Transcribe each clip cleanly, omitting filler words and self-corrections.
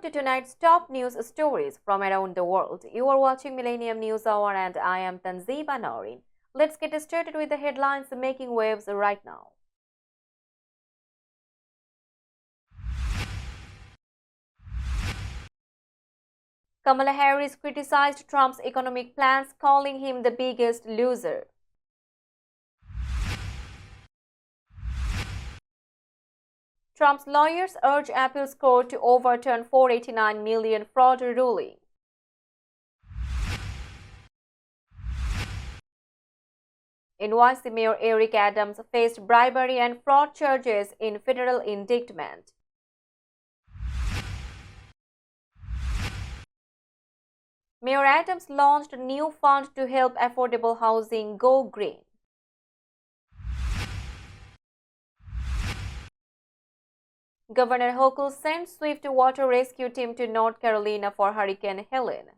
to tonight's top news stories from around the world. You are watching Millennium News Hour and I am Tanzeeba Noreen. Let's get started with the headlines making waves right now. Kamala Harris criticized Trump's economic plans, calling him the biggest loser. Trump's lawyers urge appeals court to overturn $489 million fraud ruling. NYC Mayor Eric Adams faced bribery and fraud charges in federal indictment. Mayor Adams launched a new fund to help affordable housing go green. Governor Hochul sent swift water rescue team to North Carolina for Hurricane Helene.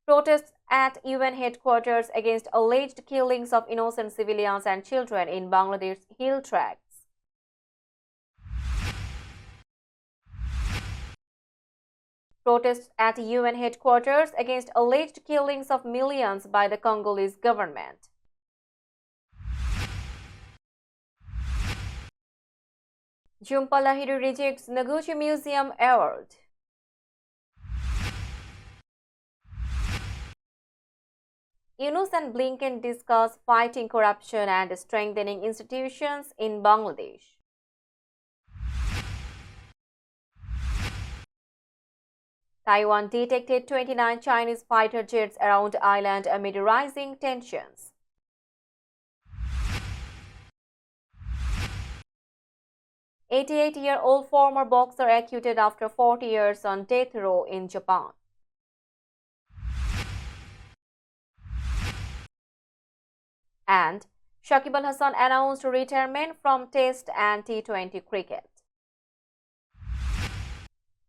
Protests at UN headquarters against alleged killings of innocent civilians and children in Bangladesh's hill tracts. Protests at UN headquarters against alleged killings of millions by the Congolese government. Jhumpa Lahiri rejects Noguchi Museum award. Yunus and Blinken discuss fighting corruption and strengthening institutions in Bangladesh. Taiwan detected 29 Chinese fighter jets around island amid rising tensions. 88-year-old former boxer acquitted after 40 years on death row in Japan. And Shakib Al Hasan announced retirement from Test and T20 cricket.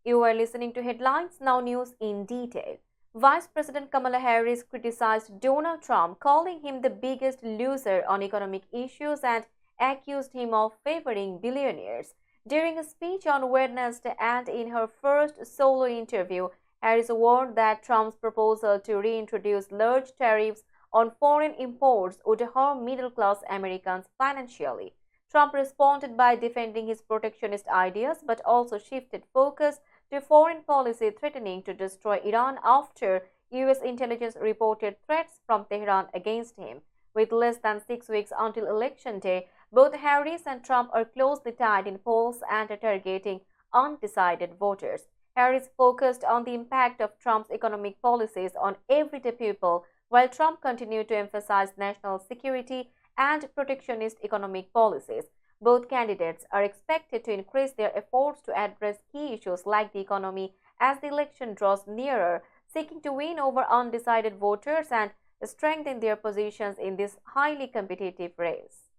You are listening to Headlines, now news in detail. Vice President Kamala Harris criticized Donald Trump, calling him the biggest loser on economic issues and accused him of favoring billionaires. During a speech on Wednesday and in her first solo interview, Harris warned that Trump's proposal to reintroduce large tariffs on foreign imports would harm middle-class Americans financially. Trump responded by defending his protectionist ideas but also shifted focus to foreign policy, threatening to destroy Iran after U.S. intelligence reported threats from Tehran against him. With less than 6 weeks until Election Day, both Harris and Trump are closely tied in polls and are targeting undecided voters. Harris focused on the impact of Trump's economic policies on everyday people, while Trump continued to emphasize national security and protectionist economic policies. Both candidates are expected to increase their efforts to address key issues like the economy as the election draws nearer, seeking to win over undecided voters and strengthen their positions in this highly competitive race.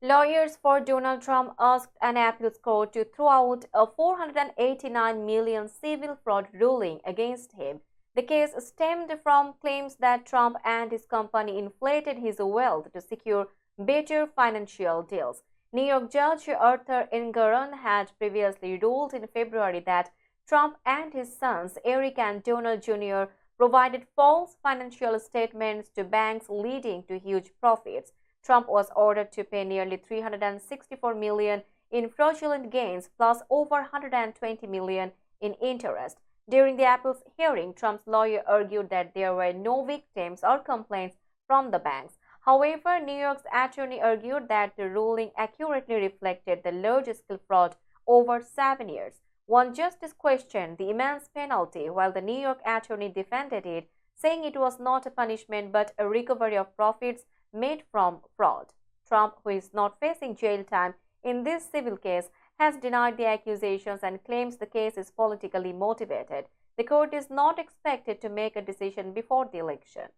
Lawyers for Donald Trump asked an appeals court to throw out a $489 million civil fraud ruling against him. The case stemmed from claims that Trump and his company inflated his wealth to secure better financial deals. New York Judge Arthur Engoron had previously ruled in February that Trump and his sons, Eric and Donald Jr., provided false financial statements to banks, leading to huge profits. Trump was ordered to pay nearly $364 million in fraudulent gains plus over $120 million in interest. During the appeals hearing, Trump's lawyer argued that there were no victims or complaints from the banks. However, New York's attorney argued that the ruling accurately reflected the large-scale fraud over 7 years. One justice questioned the immense penalty, while the New York attorney defended it, saying it was not a punishment but a recovery of profits made from fraud. Trump, who is not facing jail time in this civil case, has denied the accusations and claims the case is politically motivated. The court is not expected to make a decision before the election.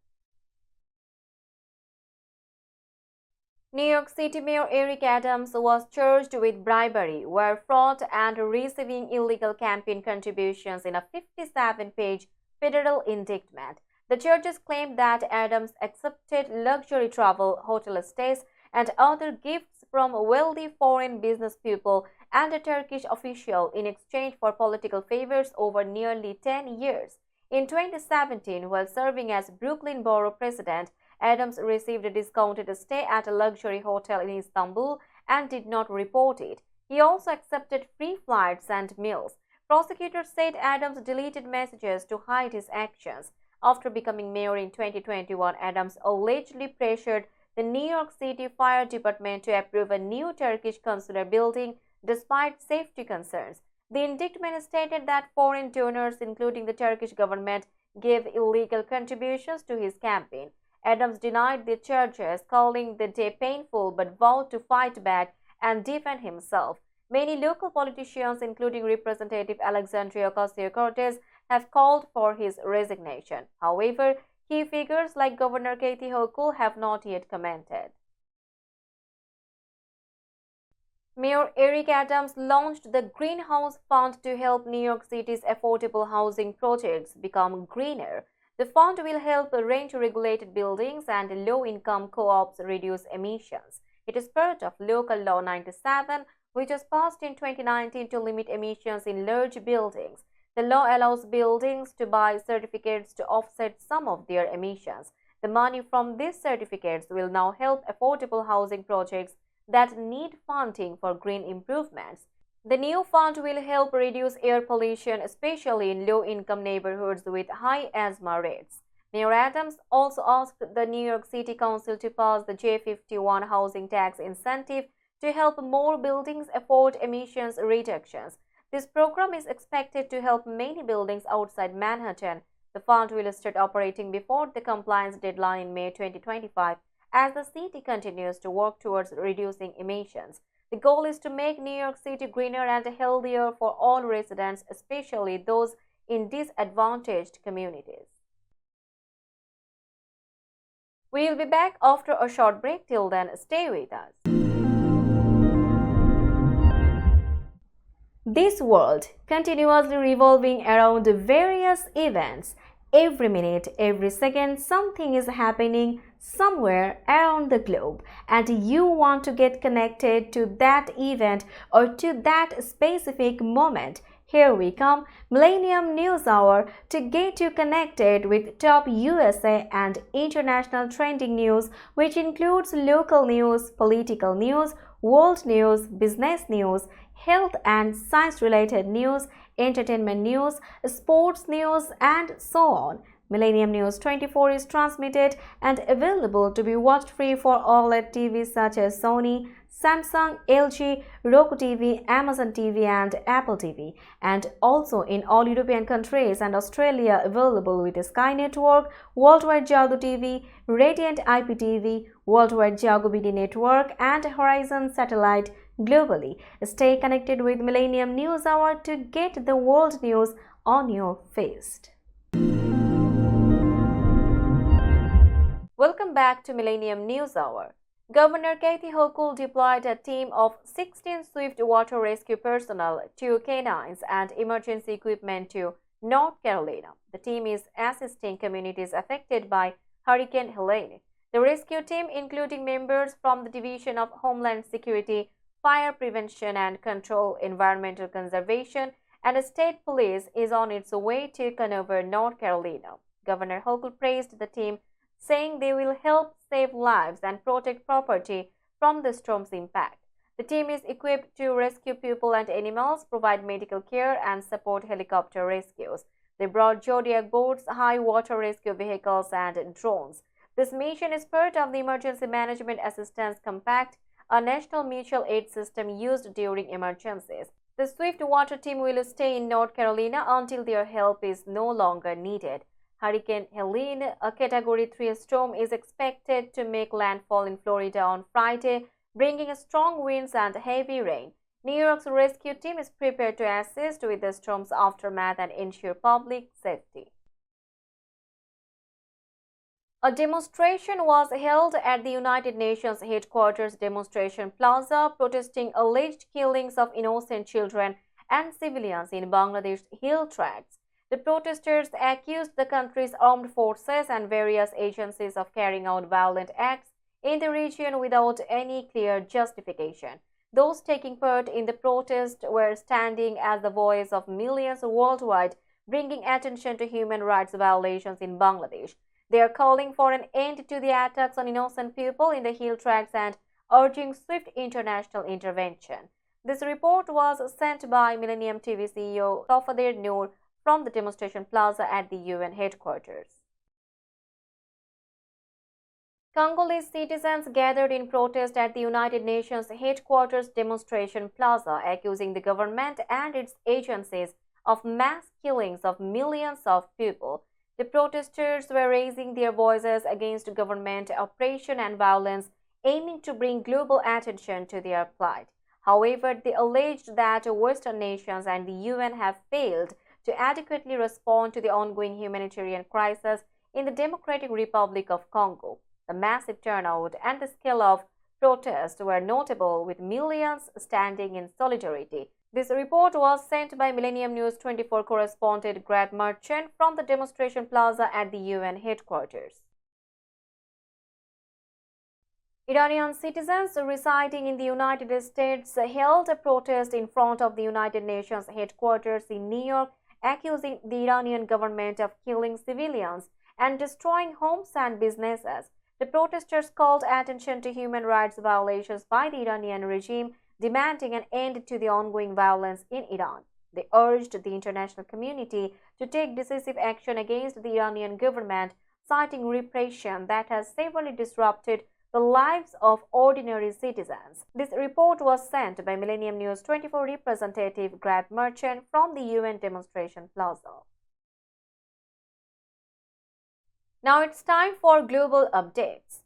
New York City Mayor Eric Adams was charged with bribery, wire fraud, and receiving illegal campaign contributions in a 57-page federal indictment. The charges claimed that Adams accepted luxury travel, hotel stays, and other gifts from wealthy foreign business people and a Turkish official in exchange for political favors over nearly 10 years. In 2017, while serving as Brooklyn Borough President, Adams received a discounted stay at a luxury hotel in Istanbul and did not report it. He also accepted free flights and meals. Prosecutors said Adams deleted messages to hide his actions. After becoming mayor in 2021, Adams allegedly pressured the New York City Fire Department to approve a new Turkish consular building despite safety concerns. The indictment stated that foreign donors, including the Turkish government, gave illegal contributions to his campaign. Adams denied the charges, calling the day painful, but vowed to fight back and defend himself. Many local politicians, including Representative Alexandria Ocasio-Cortez, have called for his resignation. However, key figures like Governor Kathy Hochul have not yet commented. Mayor Eric Adams launched the Greenhouse Fund to help New York City's affordable housing projects become greener. The fund will help rent-regulated buildings and low-income co-ops reduce emissions. It is part of Local Law 97, which was passed in 2019 to limit emissions in large buildings. The law allows buildings to buy certificates to offset some of their emissions. The money from these certificates will now help affordable housing projects that need funding for green improvements. The new fund will help reduce air pollution, especially in low-income neighborhoods with high asthma rates. Mayor Adams also asked the New York City Council to pass the J51 housing tax incentive to help more buildings afford emissions reductions. This program is expected to help many buildings outside Manhattan. The fund will start operating before the compliance deadline in May 2025 as the city continues to work towards reducing emissions. The goal is to make New York City greener and healthier for all residents, especially those in disadvantaged communities. We will be back after a short break. Till then, stay with us. This world continuously revolving around various events. Every minute, every second, something is happening somewhere around the globe, and you want to get connected to that event or to that specific moment. Here we come, Millennium News Hour, to get you connected with top USA and international trending news, which includes local news, political news, world news, business news, health and science-related news, entertainment news, sports news, and so on. Millennium News 24 is transmitted and available to be watched free for OLED TVs such as Sony, Samsung, LG, Roku TV, Amazon TV, and Apple TV, and also in all European countries and Australia available with Sky Network, Worldwide Jago TV, Radiant IPTV, Worldwide Jago BD Network, and Horizon Satellite globally. Stay connected with Millennium News Hour to get the world news on your feast. Welcome back to Millennium News Hour. Governor Kathy Hochul deployed a team of 16 swift water rescue personnel, 2 canines, and emergency equipment to North Carolina. The team is assisting communities affected by Hurricane Helene. The rescue team, including members from the Division of Homeland Security, Fire Prevention and Control, Environmental Conservation, and State Police, is on its way to Conover, North Carolina. Governor Hochul praised the team, saying they will help save lives and protect property from the storm's impact. The team is equipped to rescue people and animals, provide medical care, and support helicopter rescues. They brought Zodiac boats, high water rescue vehicles, and drones. This mission is part of the Emergency Management Assistance Compact, a national mutual aid system used during emergencies. The swift water team will stay in North Carolina until their help is no longer needed. Hurricane Helene, a Category 3 storm, is expected to make landfall in Florida on Friday, bringing strong winds and heavy rain. New York's rescue team is prepared to assist with the storm's aftermath and ensure public safety. A demonstration was held at the United Nations headquarters demonstration plaza protesting alleged killings of innocent children and civilians in Bangladesh's hill tracts. The protesters accused the country's armed forces and various agencies of carrying out violent acts in the region without any clear justification. Those taking part in the protest were standing as the voice of millions worldwide, bringing attention to human rights violations in Bangladesh. They are calling for an end to the attacks on innocent people in the hill tracts and urging swift international intervention. This report was sent by Millennium TV CEO Tafadir Noor from the demonstration plaza at the UN headquarters. Congolese citizens gathered in protest at the United Nations headquarters demonstration plaza, accusing the government and its agencies of mass killings of millions of people. The protesters were raising their voices against government oppression and violence, aiming to bring global attention to their plight. However, they alleged that Western nations and the UN have failed to adequately respond to the ongoing humanitarian crisis in the Democratic Republic of Congo. The massive turnout and the scale of protests were notable, with millions standing in solidarity. This report was sent by Millennium News 24 correspondent Grad Merchant from the demonstration plaza at the UN headquarters. Iranian citizens residing in the United States held a protest in front of the United Nations headquarters in New York, accusing the Iranian government of killing civilians and destroying homes and businesses. The protesters called attention to human rights violations by the Iranian regime, demanding an end to the ongoing violence in Iran. They urged the international community to take decisive action against the Iranian government, citing repression that has severely disrupted the lives of ordinary citizens. This report was sent by Millennium News 24 representative Grad Merchant from the UN demonstration plaza. Now it's time for global updates.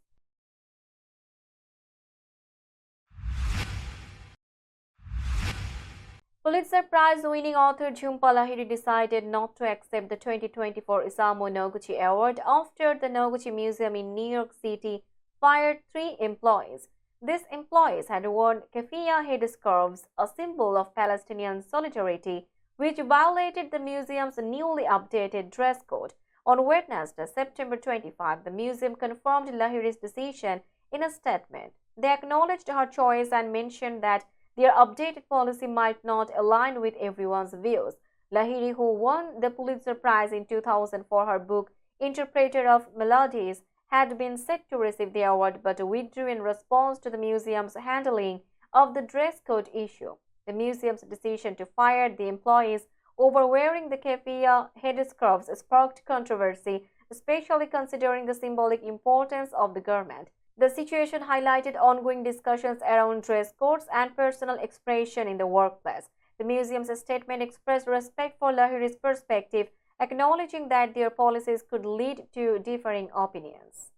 Pulitzer Prize-winning author Jhumpa Lahiri decided not to accept the 2024 Isamu Noguchi Award after the Noguchi Museum in New York City fired 3 employees. These employees had worn keffiyeh headscarves, a symbol of Palestinian solidarity, which violated the museum's newly updated dress code. On Wednesday, September 25, the museum confirmed Lahiri's decision in a statement. They acknowledged her choice and mentioned that their updated policy might not align with everyone's views. Lahiri, who won the Pulitzer Prize in 2000 for her book Interpreter of Melodies, had been set to receive the award but withdrew in response to the museum's handling of the dress code issue. The museum's decision to fire the employees over wearing the keffiyeh headscarves sparked controversy, especially considering the symbolic importance of the garment. The situation highlighted ongoing discussions around dress codes and personal expression in the workplace. The museum's statement expressed respect for Lahiri's perspective, acknowledging that their policies could lead to differing opinions.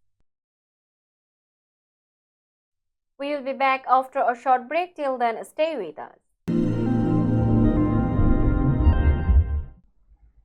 We will be back after a short break. Till then, stay with us.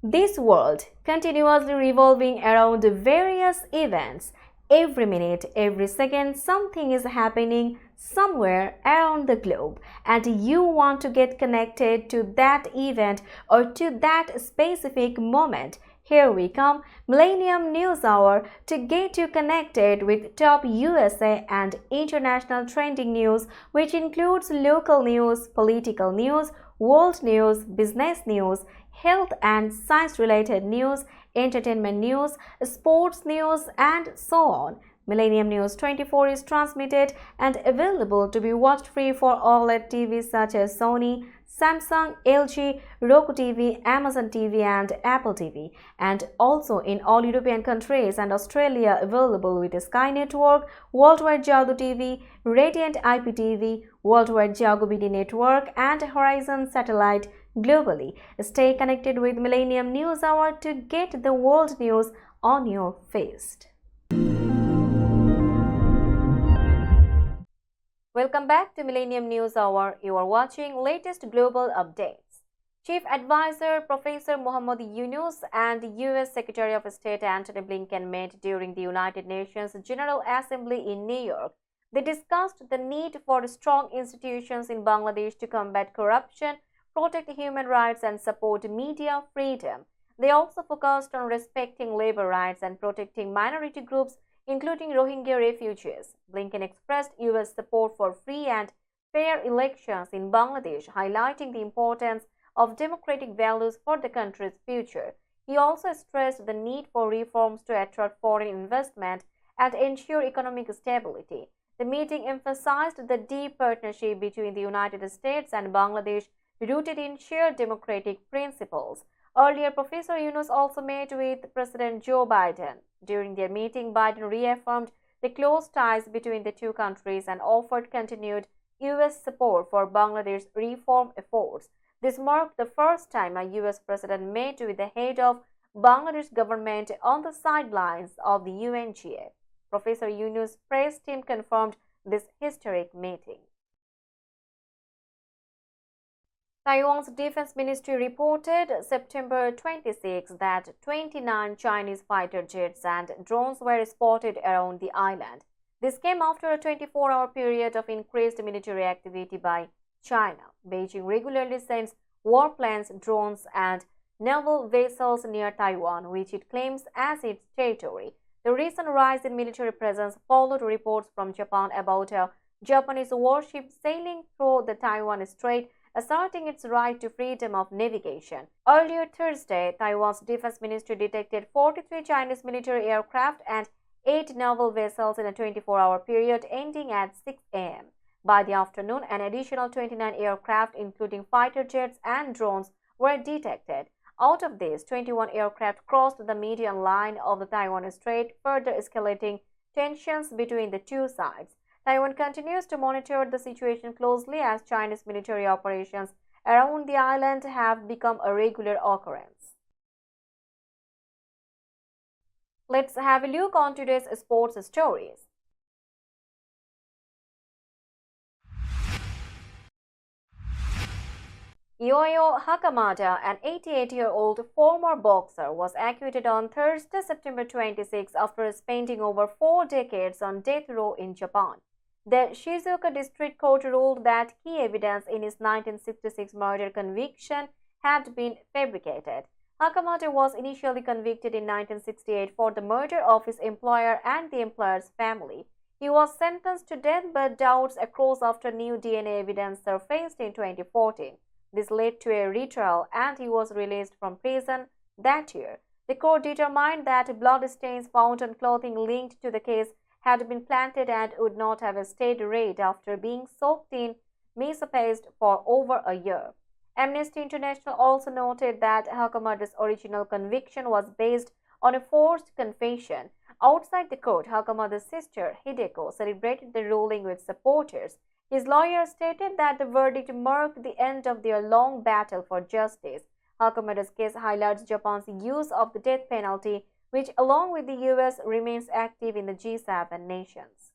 This world continuously revolving around various events. Every minute, every second, something is happening somewhere around the globe, and you want to get connected to that event or to that specific moment. Here we come, Millennium News Hour, to get you connected with top USA and international trending news, which includes local news, political news, world news, business news, health and science-related news, entertainment news, sports news, and so on. Millennium News 24 is transmitted and available to be watched free for OLED TVs such as Sony, Samsung, LG, Roku TV, Amazon TV, and Apple TV, and also in all European countries and Australia available with Sky Network, Worldwide Jago TV, Radiant IPTV, Worldwide Jago BD Network, and Horizon Satellite globally. Stay connected with Millennium News Hour to get the world news on your fist. Welcome back to Millennium News Hour. You are watching latest global updates. Chief Advisor Professor Muhammad Yunus and US Secretary of State Antony Blinken met during the United Nations General Assembly in New York. They discussed the need for strong institutions in Bangladesh to combat corruption, protect human rights, and support media freedom. They also focused on respecting labor rights and protecting minority groups, including Rohingya refugees. Blinken expressed U.S. support for free and fair elections in Bangladesh, highlighting the importance of democratic values for the country's future. He also stressed the need for reforms to attract foreign investment and ensure economic stability. The meeting emphasized the deep partnership between the United States and Bangladesh rooted in shared democratic principles. Earlier, Professor Yunus also met with President Joe Biden. During their meeting, Biden reaffirmed the close ties between the two countries and offered continued U.S. support for Bangladesh's reform efforts. This marked the first time a U.S. president met with the head of Bangladesh government on the sidelines of the UNGA. Professor Yunus' press team confirmed this historic meeting. Taiwan's Defense Ministry reported September 26 that 29 Chinese fighter jets and drones were spotted around the island. This came after a 24-hour period of increased military activity by China. Beijing regularly sends warplanes, drones, and naval vessels near Taiwan, which it claims as its territory. The recent rise in military presence followed reports from Japan about a Japanese warship sailing through the Taiwan Strait, asserting its right to freedom of navigation. Earlier Thursday, Taiwan's Defense Ministry detected 43 Chinese military aircraft and 8 naval vessels in a 24-hour period ending at 6 a.m. By the afternoon, an additional 29 aircraft, including fighter jets and drones, were detected. Out of these, 21 aircraft crossed the median line of the Taiwan Strait, further escalating tensions between the two sides. Taiwan continues to monitor the situation closely as Chinese military operations around the island have become a regular occurrence. Let's have a look on today's sports stories. Yoyo Hakamada, an 88-year-old former boxer, was acquitted on Thursday, September 26 after spending over 4 decades on death row in Japan. The Shizuoka District Court ruled that key evidence in his 1966 murder conviction had been fabricated. Hakamada was initially convicted in 1968 for the murder of his employer and the employer's family. He was sentenced to death, but doubts arose after new DNA evidence surfaced in 2014. This led to a retrial and he was released from prison that year. The court determined that blood stains found on clothing linked to the case had been planted and would not have stayed red after being soaked in miso paste for over a year. Amnesty International also noted that Hakamada's original conviction was based on a forced confession. Outside the court, Hakamada's sister, Hideko, celebrated the ruling with supporters. His lawyer stated that the verdict marked the end of their long battle for justice. Hakamada's case highlights Japan's use of the death penalty, which, along with the U.S., remains active in the G7 nations.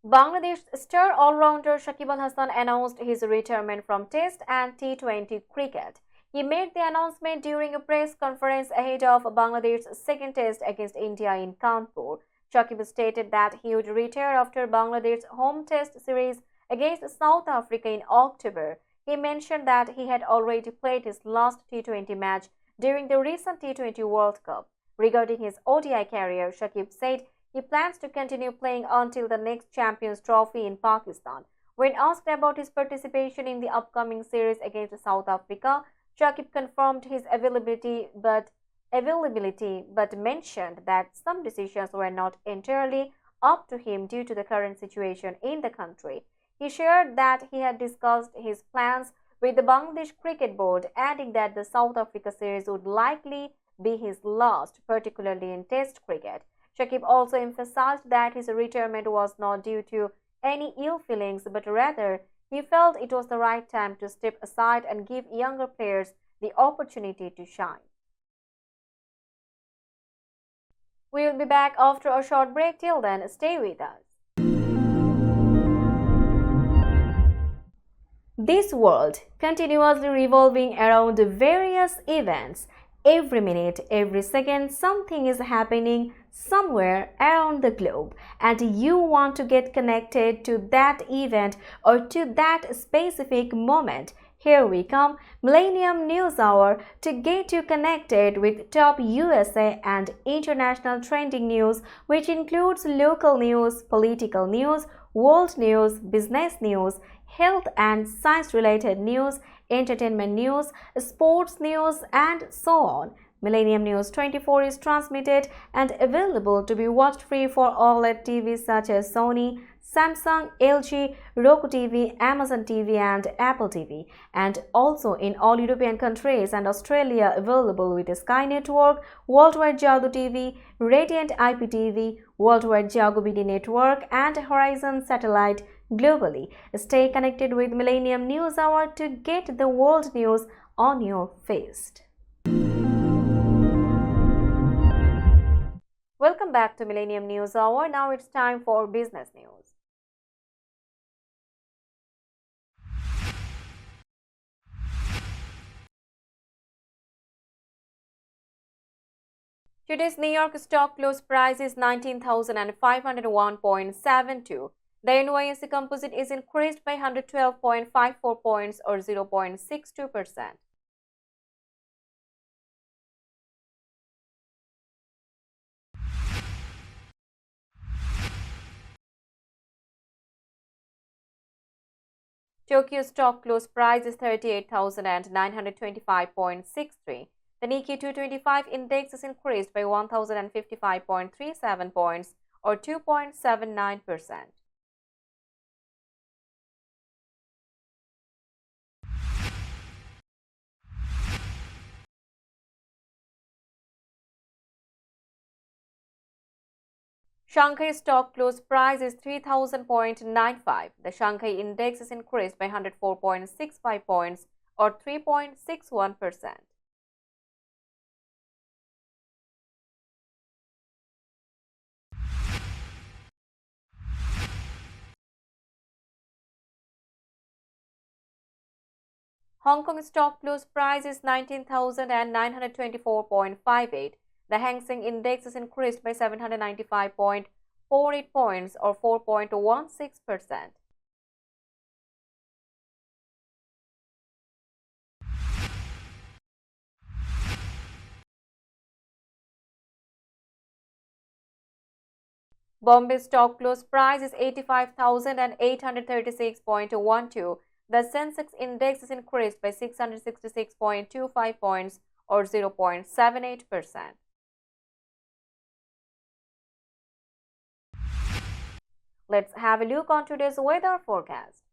Bangladesh star all-rounder Shakib Al Hasan announced his retirement from Test and T20 cricket. He made the announcement during a press conference ahead of Bangladesh's second Test against India in Kanpur. Shakib stated that he would retire after Bangladesh's home Test series against South Africa in October. He mentioned that he had already played his last T20 match during the recent T20 World Cup. Regarding his ODI career, Shakib said he plans to continue playing until the next Champions Trophy in Pakistan. When asked about his participation in the upcoming series against South Africa, Shakib confirmed his availability but mentioned that some decisions were not entirely up to him due to the current situation in the country. He shared that he had discussed his plans with the Bangladesh Cricket Board, adding that the South Africa series would likely be his last, particularly in Test cricket. Shakib also emphasized that his retirement was not due to any ill feelings, but rather he felt it was the right time to step aside and give younger players the opportunity to shine. We will be back after a short break. Till then, stay with us. This world continuously revolving around various events. Every minute, every second, something is happening somewhere around the globe, and you want to get connected to that event or to that specific moment. Here we come, Millennium News Hour, to get you connected with top USA and international trending news, which includes local news, political news, world news, business news, health and science-related news, entertainment news, sports news, and so on. Millennium News 24 is transmitted and available to be watched free for OLED TVs such as Sony, Samsung, LG, Roku TV, Amazon TV and Apple TV, and also in all European countries and Australia available with Sky Network, Worldwide Jago TV, Radiant IPTV, Worldwide Jago BD Network and Horizon Satellite globally. Stay connected with Millennium News Hour to get the world news on your feed. Welcome back to Millennium News Hour. Now it's time for business news. Today's New York stock close price is 19,501.72. The NYSE Composite is increased by 112.54 points or 0.62%. Tokyo stock close price is 38,925.63. The Nikkei 225 index is increased by 1,055.37 points or 2.79%. Shanghai stock close price is 3,000.95. The Shanghai index is increased by 104.65 points or 3.61%. Hong Kong stock close price is 19,924.58. The Hang Seng index is increased by 795.48 points or 4.16%. Bombay stock close price is 85,836.12. The Sensex index is increased by 666.25 points or 0.78%. Let's have a look on today's weather forecast.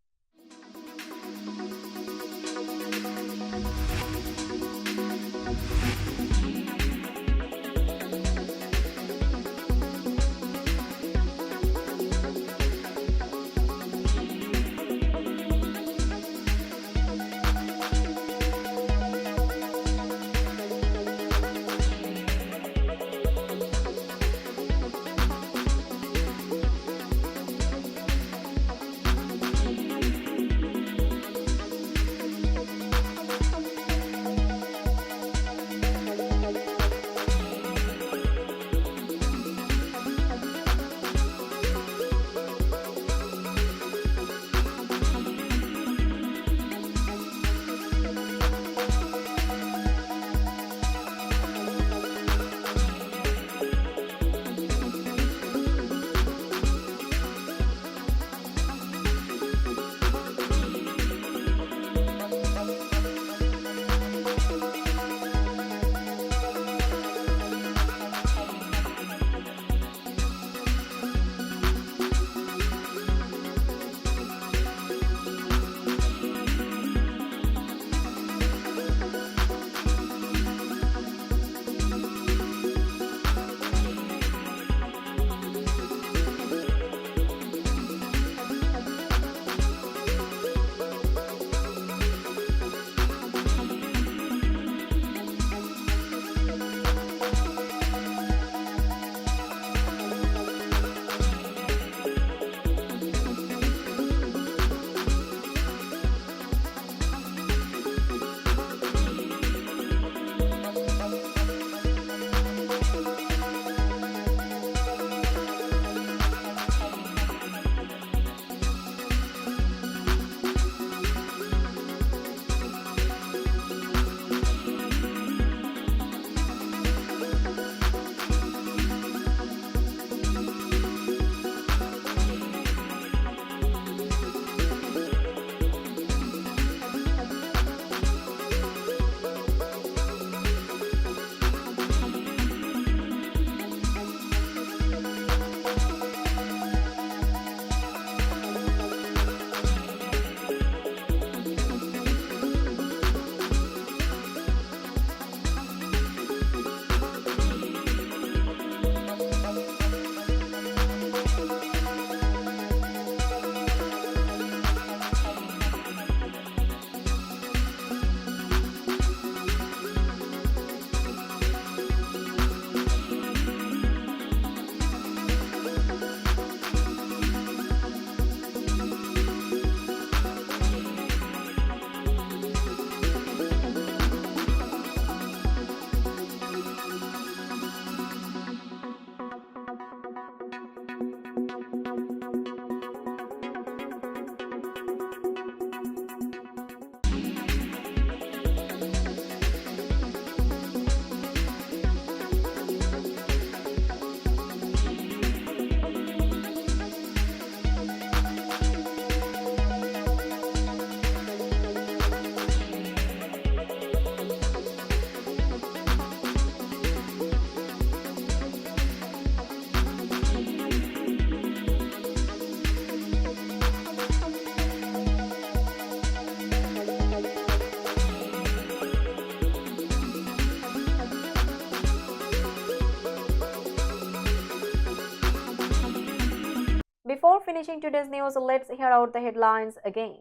finishing today's news, let's hear out the headlines again.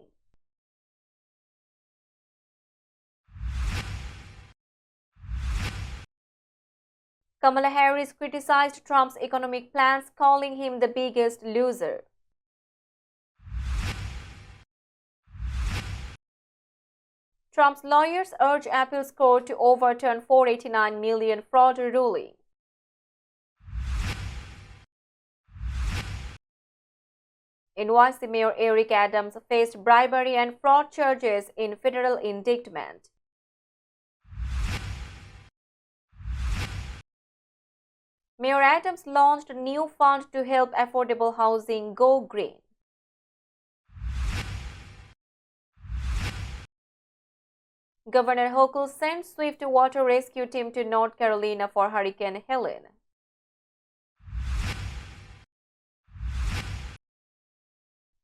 Kamala Harris criticized Trump's economic plans, calling him the biggest loser. Trump's lawyers urge appeals court to overturn $489 million fraud ruling. NYC Mayor Eric Adams faced bribery and fraud charges in federal indictment. Mayor Adams launched a new fund to help affordable housing go green. Governor Hochul sent swift water rescue team to North Carolina for Hurricane Helene.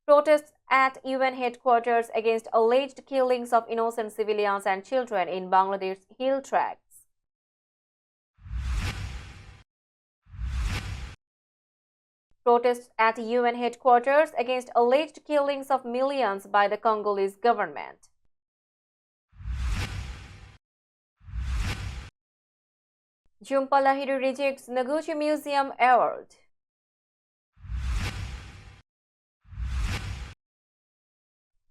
Protests at UN headquarters against alleged killings of innocent civilians and children in Bangladesh's hill tracts. Protests at UN headquarters against alleged killings of millions by the Congolese government. Jhumpa Lahiri rejects Noguchi Museum award.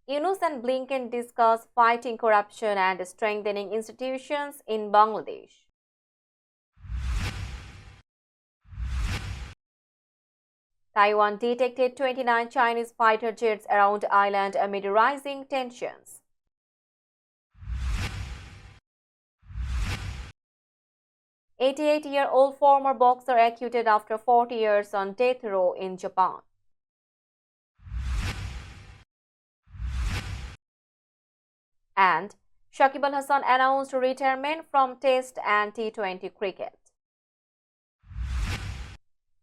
Yunus and Blinken discuss fighting corruption and strengthening institutions in Bangladesh. Taiwan detected 29 Chinese fighter jets around island amid rising tensions. An 88-year-old former boxer acquitted after 40 years on death row in Japan. And Shakib Al Hasan announced retirement from Test and T20 cricket.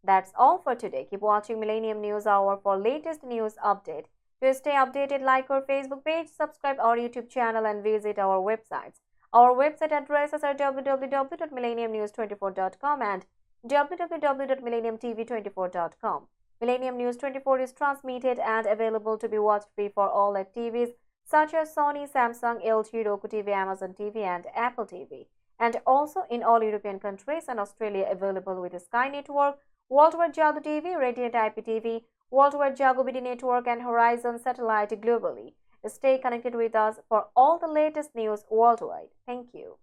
That's all for today. Keep watching Millennium News Hour for latest news update. To stay updated, like our Facebook page, subscribe our YouTube channel and visit our websites. Our website addresses are www.millenniumnews24.com and www.millenniumtv24.com. Millennium News 24 is transmitted and available to be watched free for all TVs such as Sony, Samsung, LG, Roku TV, Amazon TV and Apple TV. And also in all European countries and Australia available with the Sky Network, Worldwide Jago TV, Radiant IPTV, Worldwide Jago BD Network and Horizon Satellite globally. Stay connected with us for all the latest news worldwide. Thank you.